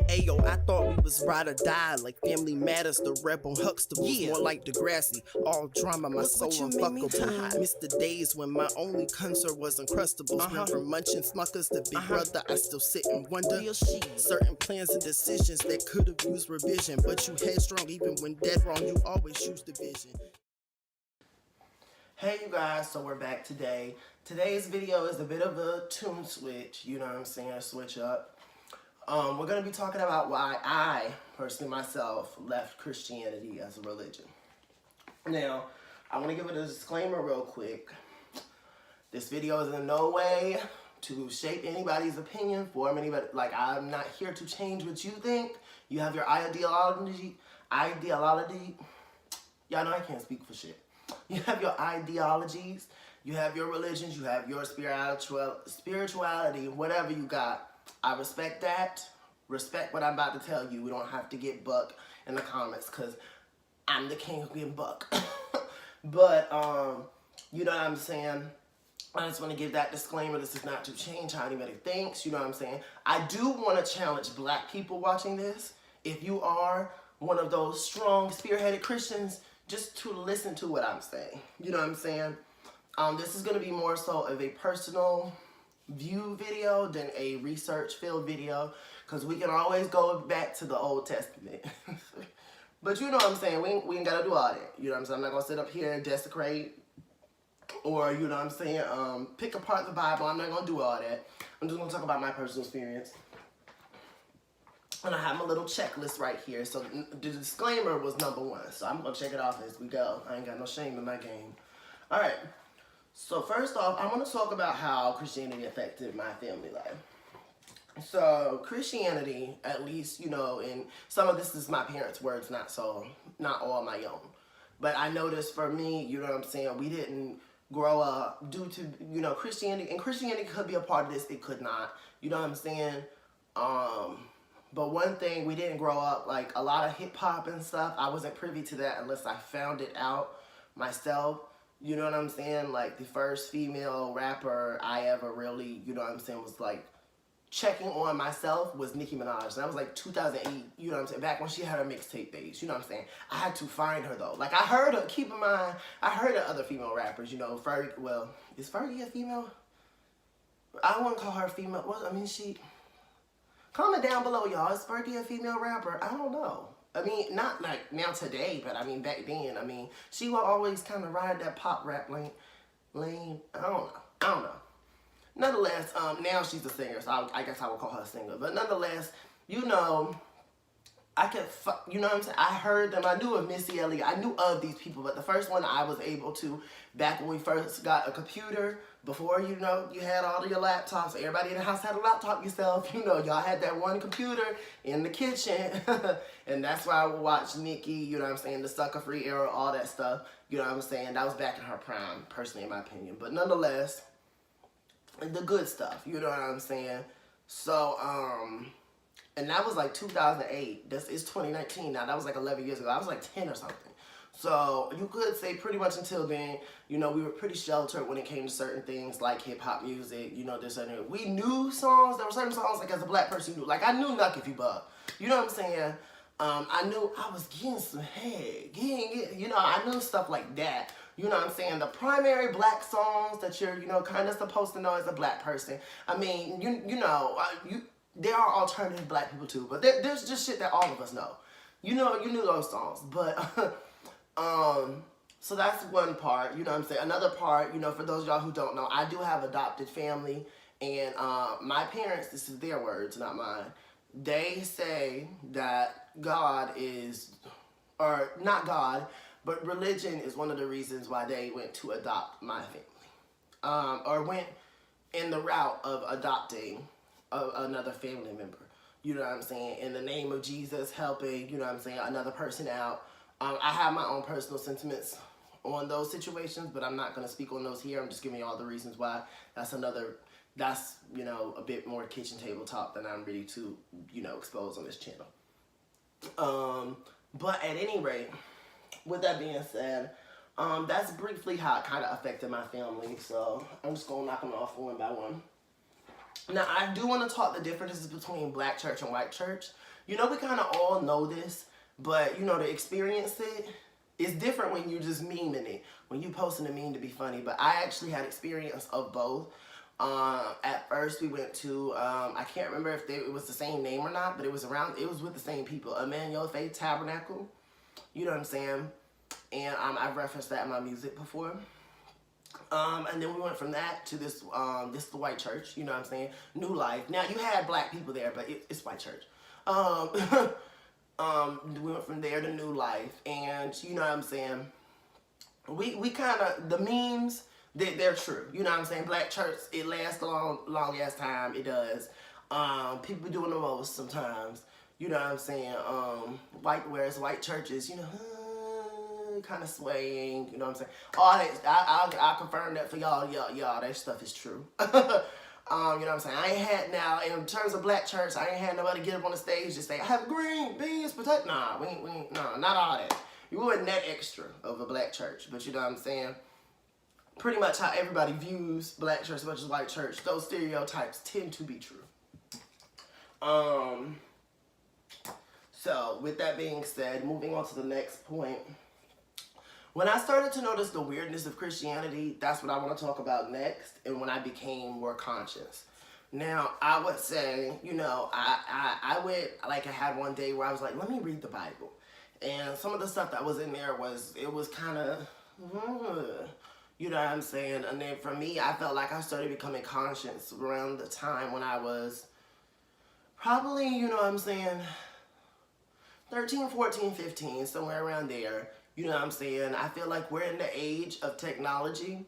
Ayo, I thought we was ride or die, like Family Matters, the rebel Huxtables, more like Degrassi. All drama, my soul unfuckable. Missed the days when my only concern was Uncrustables. Went from munching Smuckers to Big Brother, I still sit and wonder. Certain plans and decisions that could have used revision, but you headstrong even when dead wrong, you always use division. Hey you guys, so we're back today. Today's video is a bit of a tune switch, you know what I'm saying, a switch up. We're going to be talking about why I, personally myself, left Christianity as a religion. Now, I want to give it a disclaimer real quick. This video is in no way to shape anybody's opinion, form anybody. Like, I'm not here to change what you think. You have your ideology. Y'all know I can't speak for shit. You have your ideologies, you have your religions, you have your spirituality, whatever you got. I respect that. Respect what I'm about to tell you. We don't have to get buck in the comments because I'm the king of getting buck. But, you know what I'm saying? I just want to give that disclaimer. This is not to change how anybody thinks. You know what I'm saying? I do want to challenge black people watching this. If you are one of those strong, spearheaded Christians, just to listen to what I'm saying. You know what I'm saying? This is going to be more so of a personal view video than a research field video, because we can always go back to the Old Testament. But you know what I'm saying? We ain't got to do all that. You know what I'm saying? I'm not going to sit up here and desecrate or, you know what I'm saying, pick apart the Bible. I'm not going to do all that. I'm just going to talk about my personal experience. And I have my little checklist right here. So the disclaimer was number one. So I'm going to check it off as we go. I ain't got no shame in my game. All right. So first off, I want to talk about how Christianity affected my family life. So Christianity, at least, you know, and some of this is my parents' words, not all my own. But I noticed for me, you know what I'm saying, we didn't grow up due to, you know, Christianity. And Christianity could be a part of this. It could not. You know what I'm saying? But one thing, we didn't grow up, like, a lot of hip-hop and stuff. I wasn't privy to that unless I found it out myself. You know what I'm saying? Like, the first female rapper I ever really, you know what I'm saying, was, like, checking on myself was Nicki Minaj. And that was, like, 2008, you know what I'm saying, back when she had her mixtape days. You know what I'm saying? I had to find her, though. Like, I heard her, keep in mind, I heard of other female rappers, you know, Fergie, well, is Fergie a female? I wouldn't call her a female. Well, I mean, comment down below, y'all. Is Fergie a female rapper? I don't know. I mean, not like now today, but I mean back then. I mean, she will always kind of ride that pop rap lane. I don't know. Nonetheless, now she's a singer, so I guess I would call her a singer. But nonetheless, you know, you know what I'm saying? I heard them. I knew of Missy Elliott. I knew of these people, but the first one I was able to, back when we first got a computer, before, you know, you had all of your laptops. Everybody in the house had a laptop yourself. You know, y'all had that one computer in the kitchen. And that's why I would watch Nicki, you know what I'm saying, the Sucker Free era, all that stuff. You know what I'm saying? That was back in her prime, personally, in my opinion. But nonetheless, the good stuff, you know what I'm saying? So, and that was like 2008. It's 2019 now. That was like 11 years ago. I was like 10 or something. So you could say pretty much until then, you know, we were pretty sheltered when it came to certain things like hip-hop music, you know, this and that. We knew songs. There were certain songs, like, as a black person, you knew. Like, I knew Knuck If You Buck. You know what I'm saying? I knew I was getting some head. You know, I knew stuff like that. You know what I'm saying? The primary black songs that you're, you know, kind of supposed to know as a black person. I mean, you know, there are alternative black people too, but there's just shit that all of us know. You know, you knew those songs, but... So that's one part, you know what I'm saying. Another part, you know, for those of y'all who don't know, I do have adopted family, and my parents, this is their words, not mine, they say that God is, or not God, but religion is one of the reasons why they went to adopt my family, or went in the route of adopting another family member, you know what I'm saying, in the name of Jesus, helping, you know what I'm saying, another person out. I have my own personal sentiments on those situations, but I'm not going to speak on those here. I'm just giving you all the reasons why. That's, you know, a bit more kitchen table talk than I'm ready to, you know, expose on this channel. But at any rate, with that being said, that's briefly how it kind of affected my family. So I'm just going to knock them off one by one. Now, I do want to talk the differences between black church and white church. You know, we kind of all know this, but, you know, to experience it, it's different when you just memeing it, when you posting a meme to be funny. But I actually had experience of both. At first, we went to, I can't remember if it was the same name or not, but it was with the same people, Emmanuel Faith Tabernacle. You know what I'm saying? And I've referenced that in my music before. And then we went from that to this is the white church, you know what I'm saying? New Life. Now, you had black people there, but it's white church. We went from there to New Life, and you know what I'm saying? We kind of, the memes, they're true. You know what I'm saying? Black church, it lasts a long ass time. It does. People doing the most sometimes. You know what I'm saying? Whereas white churches, you know, kind of swaying, you know what I'm saying? All that, I'll confirm that for y'all, that stuff is true. You know what I'm saying? I ain't had, now, in terms of black church, I ain't had nobody get up on the stage and say, I have green beans, protect, nah, we ain't, nah, not all that. You wasn't that extra of a black church, but you know what I'm saying? Pretty much how everybody views black church as much as white church, those stereotypes tend to be true. So, with that being said, moving on to the next point. When I started to notice the weirdness of Christianity, that's what I want to talk about next, and when I became more conscious. Now, I would say, you know, I went, like I had one day where I was like, let me read the Bible. And some of the stuff that was in there it was kind of, you know what I'm saying? And then for me, I felt like I started becoming conscious around the time when I was probably, you know what I'm saying, 13, 14, 15, somewhere around there. You know what I'm saying? I feel like we're in the age of technology,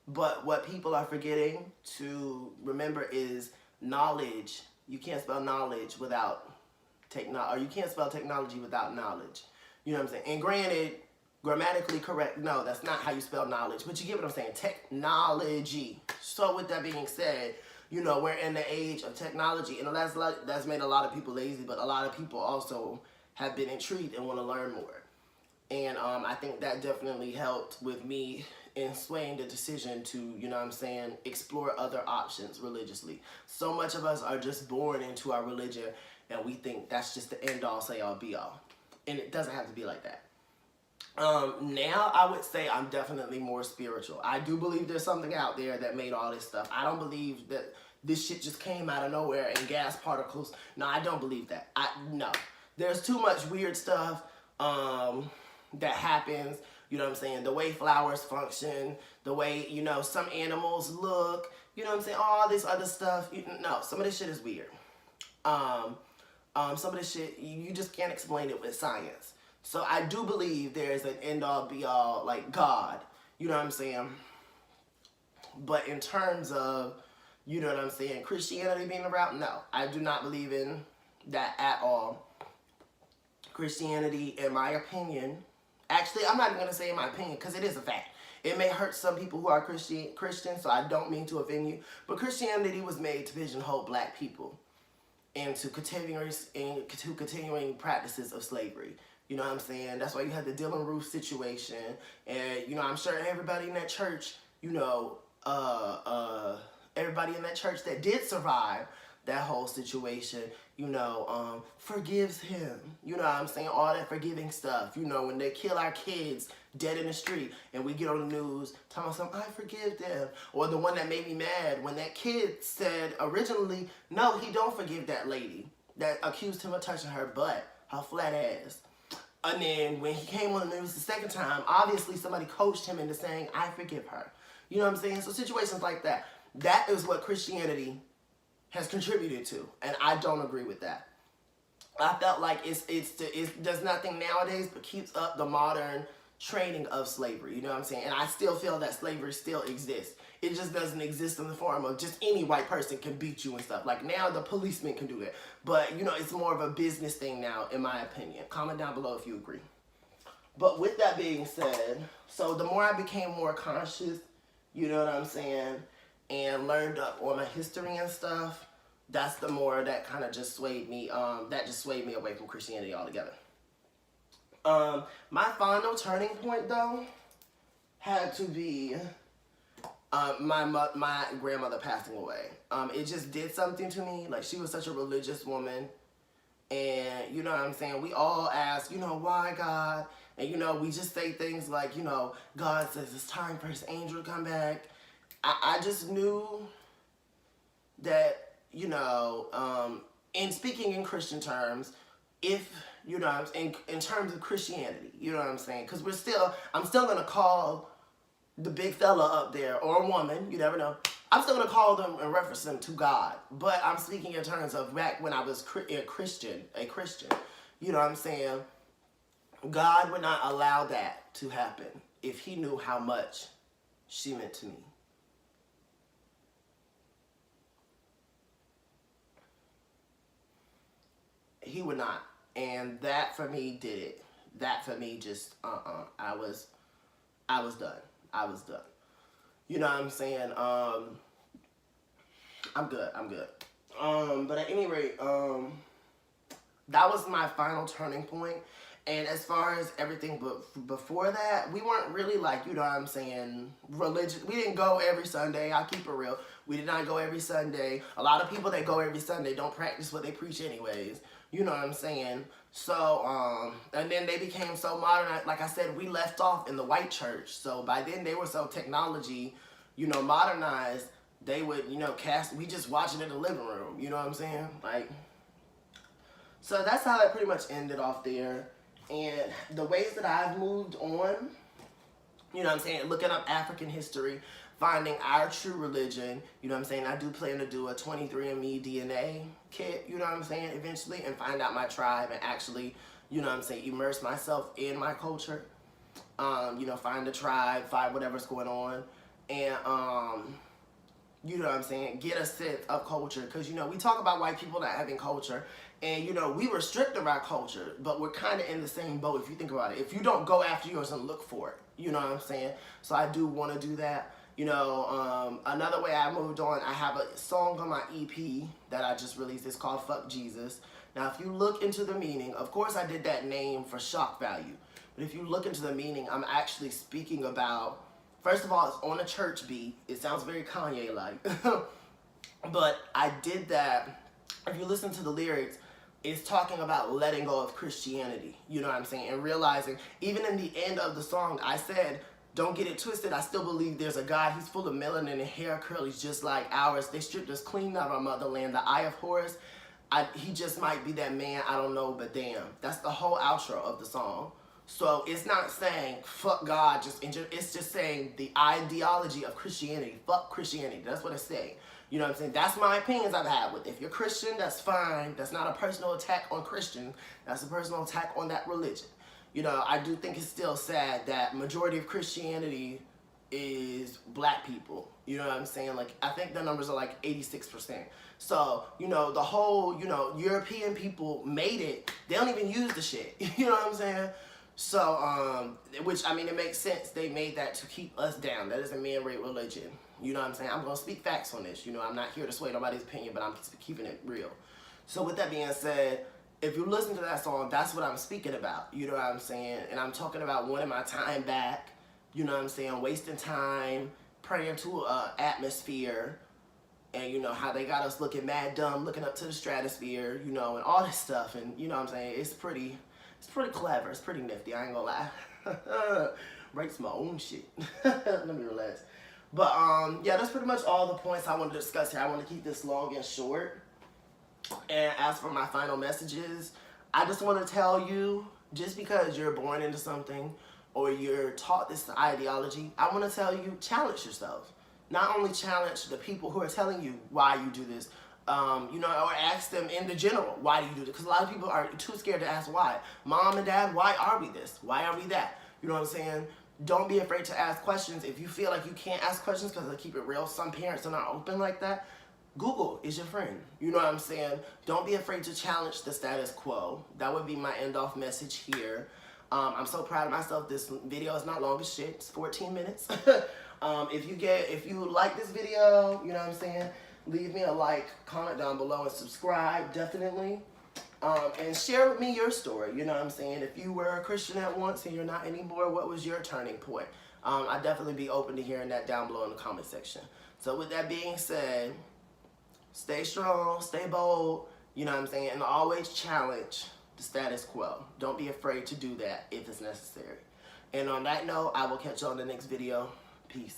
but what people are forgetting to remember is knowledge. You can't spell knowledge without technology, or you can't spell technology without knowledge. You know what I'm saying? And granted, grammatically correct, no, that's not how you spell knowledge, but you get what I'm saying, technology. So with that being said, you know, we're in the age of technology, and that's made a lot of people lazy, but a lot of people also have been intrigued and want to learn more. And I think that definitely helped with me in swaying the decision to, you know what I'm saying, explore other options religiously. So much of us are just born into our religion, and we think that's just the end all, say all, be all. And it doesn't have to be like that. Now I would say I'm definitely more spiritual. I do believe there's something out there that made all this stuff. I don't believe that this shit just came out of nowhere and gas particles. No, I don't believe that. No. There's too much weird stuff that happens, you know what I'm saying, the way flowers function, the way, you know, some animals look, you know what I'm saying, all this other stuff. No, some of this shit is weird. Some of this shit, you just can't explain it with science. So I do believe there's an end-all, be-all, like God, you know what I'm saying? But in terms of, you know what I'm saying, Christianity being around, no, I do not believe in that at all. Christianity, in my opinion, actually, I'm not even going to say in my opinion, because it is a fact. It may hurt some people who are Christian, so I don't mean to offend you, but Christianity was made to pigeonhole black people into continuing practices of slavery. You know what I'm saying? That's why you had the Dylan Roof situation. And, you know, I'm sure everybody in that church, you know, everybody in that church that did survive that whole situation, you know, forgives him. You know what I'm saying? All that forgiving stuff. You know, when they kill our kids dead in the street and we get on the news telling something, I forgive them. Or the one that made me mad when that kid said originally, no, he don't forgive that lady that accused him of touching her butt, her flat ass. And then when he came on the news the second time, obviously somebody coached him into saying, I forgive her. You know what I'm saying? So situations like that, that is what Christianity has contributed to. And I don't agree with that. I felt like it does nothing nowadays but keeps up the modern training of slavery. You know what I'm saying? And I still feel that slavery still exists. It just doesn't exist in the form of just any white person can beat you and stuff. Like now the policeman can do that. But, you know, it's more of a business thing now, in my opinion. Comment down below if you agree. But with that being said, so the more I became more conscious, you know what I'm saying, and learned up on my history and stuff, that's the more that kind of just swayed me, away from Christianity altogether. My final turning point, though, had to be My grandmother passing away. It just did something to me. Like, she was such a religious woman. And, you know what I'm saying? We all ask, you know, why God? And, you know, we just say things like, you know, God says it's time for his angel to come back. I just knew that, you know, in speaking in Christian terms, if, you know, in terms of Christianity, you know what I'm saying? Because I'm still going to call the big fella up there, or a woman, you never know. I'm still going to call them and reference them to God. But I'm speaking in terms of back when I was a Christian. You know what I'm saying? God would not allow that to happen if he knew how much she meant to me. He would not. And that for me did it. That for me just, I was done. I was done. You know what I'm saying? I'm good. But at any rate, that was my final turning point. And as far as everything before that, we weren't really like, you know what I'm saying, religious. We didn't go every Sunday. I'll keep it real. We did not go every Sunday. A lot of people that go every Sunday don't practice what they preach anyways. You know what I'm saying? So, and then they became so modern. Like I said, we left off in the white church. So by then they were so technology, you know, modernized. They would, you know, we just watch it in the living room. You know what I'm saying? Like, so that's how that pretty much ended off there. And the ways that I've moved on, you know what I'm saying, looking up African history, finding our true religion, you know what I'm saying, I do plan to do a 23andMe DNA kit, you know what I'm saying, eventually, and find out my tribe and actually, you know what I'm saying, immerse myself in my culture, you know, find the tribe, find whatever's going on, and, you know what I'm saying, get a sense of culture, because, you know, we talk about white people not having culture, and, you know, we restrict our culture, but we're kind of in the same boat if you think about it. If you don't go after yours and look for it, you know what I'm saying? So I do want to do that. You know, another way I moved on, I have a song on my EP that I just released. It's called Fuck Jesus. Now, if you look into the meaning, of course I did that name for shock value. But if you look into the meaning, I'm actually speaking about, first of all, it's on a church beat. It sounds very Kanye-like. But I did that. If you listen to the lyrics, it's talking about letting go of Christianity, you know what I'm saying, and realizing, even in the end of the song, I said, don't get it twisted, I still believe there's a God, he's full of melanin and hair curlies just like ours. They stripped us clean out of our motherland, the Eye of Horus. He just might be that man, I don't know, but damn. That's the whole outro of the song. So it's not saying, fuck God, it's just saying the ideology of Christianity, fuck Christianity, that's what it's saying. You know what I'm saying? That's my opinions I've had with it. If you're Christian, that's fine. That's not a personal attack on Christian. That's a personal attack on that religion. You know, I do think it's still sad that majority of Christianity is black people. You know what I'm saying? Like, I think the numbers are like 86%. So, you know, the whole, you know, European people made it. They don't even use the shit. You know what I'm saying? So, which, I mean, it makes sense. They made that to keep us down. That is a man-made religion. You know what I'm saying? I'm going to speak facts on this. You know, I'm not here to sway nobody's opinion, but I'm keeping it real. So with that being said, if you listen to that song, that's what I'm speaking about. You know what I'm saying? And I'm talking about wanting my time back. You know what I'm saying? Wasting time, praying to an atmosphere. And, you know, how they got us looking mad dumb, looking up to the stratosphere, you know, and all this stuff. And, you know what I'm saying? It's pretty clever. It's pretty nifty. I ain't gonna lie. Writes my own shit. Let me relax. But, yeah, that's pretty much all the points I want to discuss here. I want to keep this long and short. And as for my final messages, I just want to tell you, just because you're born into something or you're taught this ideology, I want to tell you, challenge yourself. Not only challenge the people who are telling you why you do this, you know, or ask them in the general, why do you do this? Because a lot of people are too scared to ask why. Mom and Dad, why are we this? Why are we that? You know what I'm saying? Don't be afraid to ask questions. If you feel like you can't ask questions because they keep it real, some parents are not open like that, Google is your friend. You know what I'm saying? Don't be afraid to challenge the status quo. That would be my end-off message here. I'm so proud of myself. This video is not long as shit. It's 14 minutes. If you like this video, you know what I'm saying? Leave me a like, comment down below, and subscribe, definitely. And share with me your story, you know what I'm saying? If you were a Christian at once and you're not anymore, what was your turning point? I'd definitely be open to hearing that down below in the comment section. So with that being said, stay strong, stay bold, you know what I'm saying, and always challenge the status quo. Don't be afraid to do that if it's necessary. And on that note, I will catch you on the next video. Peace.